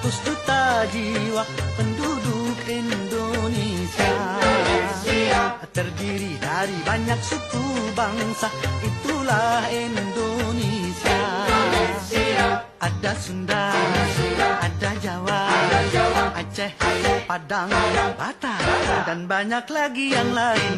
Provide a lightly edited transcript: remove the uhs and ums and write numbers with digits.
juta jiwa penduduk Indonesia. Terdiri dari banyak suku bangsa, itulah Indonesia. Ada Sunda, ada Jawa, Aceh, Padang, Batak, dan banyak lagi yang lainnya.